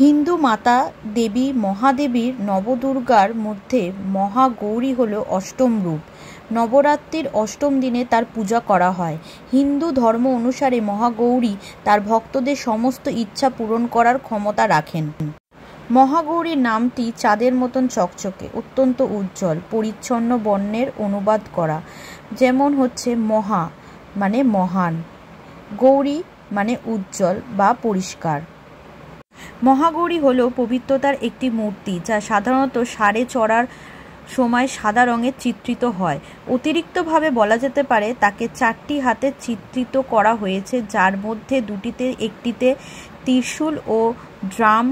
হিন্দু মাতা দেবী মহাদেবীর নবদুর্গার মধ্যে মহাগৌরী হল অষ্টম রূপ। নবরাত্রির অষ্টম দিনে তার পূজা করা হয়। হিন্দু ধর্ম অনুসারে মহাগৌরী তার ভক্তদের সমস্ত ইচ্ছা পূরণ করার ক্ষমতা রাখেন। মহাগৌরীর নামটি চাঁদের মতন চকচকে, অত্যন্ত উজ্জ্বল, পরিচ্ছন্ন বর্ণের অনুবাদ করা। যেমন হচ্ছে মহা মানে মহান, গৌরী মানে উজ্জ্বল বা পরিষ্কার। মহাগৌরী হল পবিত্রতার একটি মূর্তি, যা সাধারণত ষাঁড়ে চড়ার সময় সাদা রঙের চিত্রিত হয়। অতিরিক্তভাবে বলা যেতে পারে তাকে 4টি হাতে চিত্রিত করা হয়েছে, যার মধ্যে দুটিতে একটিতে ত্রিশূল ও ড্রাম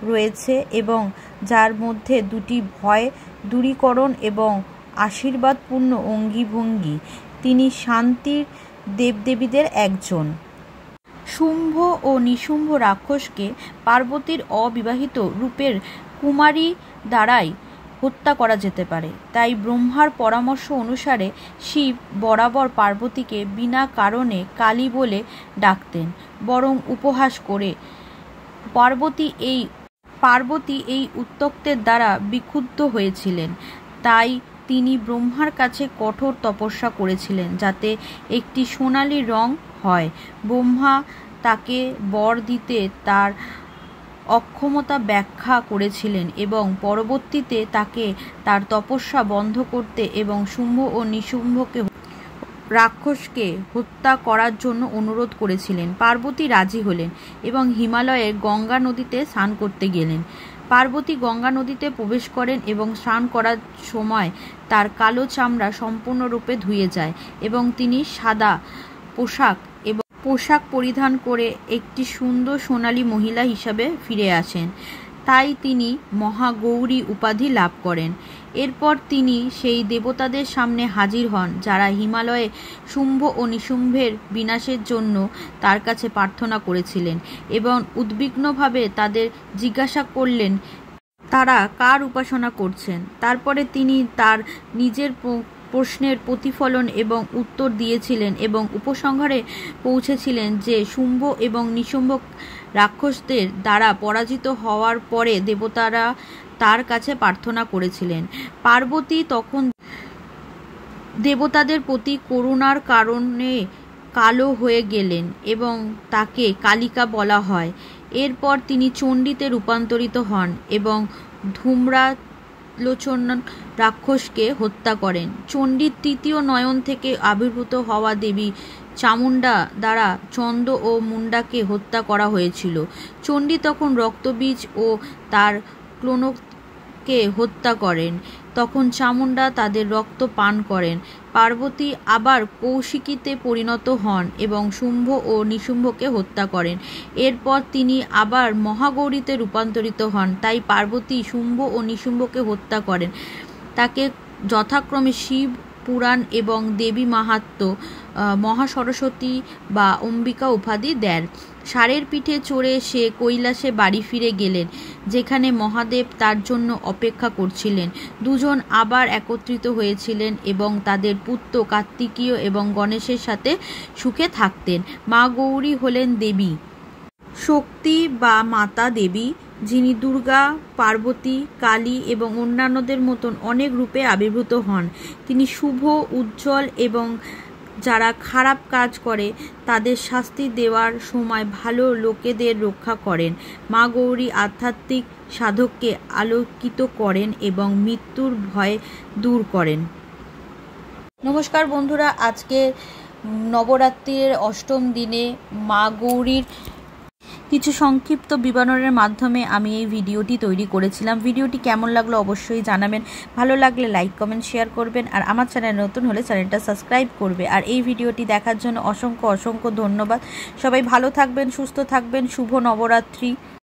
রয়েছে এবং যার মধ্যে দুটি ভয় দূরীকরণ এবং আশীর্বাদপূর্ণ অঙ্গভঙ্গি। তিনি শান্তির দেবদেবীদের একজন। শুম্ভ ও নিশুম্ভ রাক্ষসকে পার্বতীর অবিবাহিত রূপের কুমারী দ্বারাই হত্যা করা যেতে পারে। তাই ব্রহ্মার পরামর্শ অনুসারে শিব বরাবর পার্বতীকে বিনা কারণে কালী বলে ডাকতেন, বরং উপহাস করে। পার্বতী এই উত্ত্যক্তের দ্বারা বিক্ষুব্ধ হয়েছিলেন। তাই তিনি ব্রহ্মার কাছে কঠোর তপস্যা করেছিলেন যাতে একটি সোনালী রং হয়। ব্রহ্মা তাকে বর দিতে তার অক্ষমতা ব্যাখ্যা করেছিলেন এবং পরবর্তীতে তাকে তার তপস্যা বন্ধ করতে এবং শুম্ভ ও নিশুম্ভকে রাক্ষসকে হত্যা করার জন্য অনুরোধ করেছিলেন। পার্বতী রাজি হলেন এবং হিমালয়ের গঙ্গা নদীতে স্নান করতে গেলেন। পার্বতী গঙ্গা নদীতে প্রবেশ করেন এবং স্নান করার সময় তার কালো চামড়া সম্পূর্ণরূপে ধুয়ে যায় এবং তিনি সাদা পোশাক পরিধান করে একটি সুন্দর সোনালী মহিলা হিসাবে ফিরে আসেন। তাই তিনি মহাগৌরী উপাধি লাভ করেন। এরপর তিনি সেই দেবতাদের সামনে হাজির হন যারা হিমালয়ে শুম্ভ ও নিশুম্ভের বিনাশের জন্য তার কাছে প্রার্থনা করেছিলেন এবং উদ্বিগ্নভাবে তাদের জিজ্ঞাসা করলেন তারা কার উপাসনা করছেন। তারপরে তিনি তার নিজের প্রশ্নের প্রতিফলন এবং উত্তর দিয়েছিলেন এবং উপসংহারে পৌঁছেছিলেন যে শুম্ভ এবং নিশুম্ভ রাক্ষসদের দ্বারা পরাজিত হওয়ার পরে দেবতারা তার কাছে প্রার্থনা করেছিলেন। পার্বতী তখন দেবতাদের প্রতি করুণার কারণে কালো হয়ে গেলেন এবং তাকে কালিকা বলা হয়। এরপর তিনি চণ্ডীতে রূপান্তরিত হন এবং ধূম্রালোচন রাক্ষসকে হত্যা করেন। চণ্ডীর তৃতীয় নয়ন থেকে আবির্ভূত হওয়া দেবী চামুণ্ডা দ্বারা চন্দ ও মুন্ডাকে হত্যা করা হয়েছিল। চণ্ডী তখন রক্তবীজ ও তার ক্লোনকে হত্যা করেন, তখন চামুণ্ডা তাদের রক্ত পান করেন। পার্বতী আবার কৌশিকীতে পরিণত হন এবং শুম্ভ ও নিশুম্ভকে হত্যা করেন। এরপর তিনি আবার মহাগৌরীতে রূপান্তরিত হন। তাই পার্বতী শুম্ভ ও নিশুম্ভকে হত্যা করেন। তাকে যথাক্রমে শিব পুরাণ এবং দেবী মাহাত্ম্য, মহাসরস্বতী বা অম্বিকা উপাধি দেন। ষাঁড়ের পিঠে চড়ে সে কৈলাসে বাড়ি ফিরে গেলেন, যেখানে মহাদেব তার জন্য অপেক্ষা করছিলেন। দুজন আবার একত্রিত হয়েছিলেন এবং তাদের পুত্র কার্তিকেয় এবং গণেশের সাথে সুখে থাকতেন। মা গৌরী হলেন দেবী শক্তি বা মাতা দেবী, যিনি দুর্গা, পার্বতী, কালী এবং অন্যান্যদের মতন অনেক রূপে আবির্ভূত হন। তিনি শুভ, উজ্জ্বল এবং যারা খারাপ কাজ করে তাদের শাস্তি দেওয়ার সময় ভালো লোকেদের রক্ষা করেন। মা গৌরী আধ্যাত্মিক সাধককে আলোকিত করেন এবং মৃত্যুর ভয় দূর করেন। নমস্কার বন্ধুরা, আজকে নবরাত্রির অষ্টম দিনে মা গৌরীর কিছু সংক্ষিপ্ত বিবরণের মাধ্যমে আমি এই ভিডিওটি তৈরি করেছিলাম। ভিডিওটি কেমন লাগলো অবশ্যই জানাবেন। ভালো লাগলে লাইক, কমেন্ট, শেয়ার করবেন আর আমার চ্যানেল নতুন হলে চ্যানেলটা সাবস্ক্রাইব করবে। আর এই ভিডিওটি দেখার জন্য অসংখ্য ধন্যবাদ। সবাই ভালো থাকবেন, সুস্থ থাকবেন। শুভ নবরাত্রি।